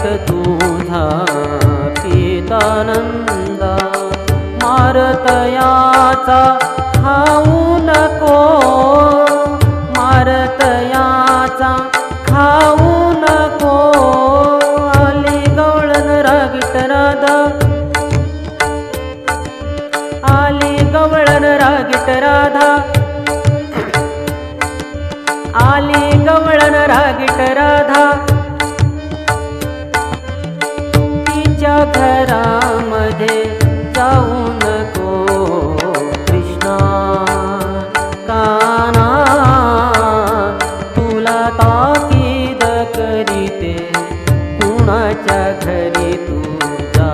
रागीट तुझा पितानंदा, मारतयाचा खाऊ नको, मारतयाचा खाऊ नको. आली गवळण रागीट राधा, आली गवळण रागीट राधा, आली गवळण रागीट राधा. तिच्या घरामध्ये जाऊ नको कृष्णा काना, तुला ताकीद करीते कुणाच्या घरी तू जा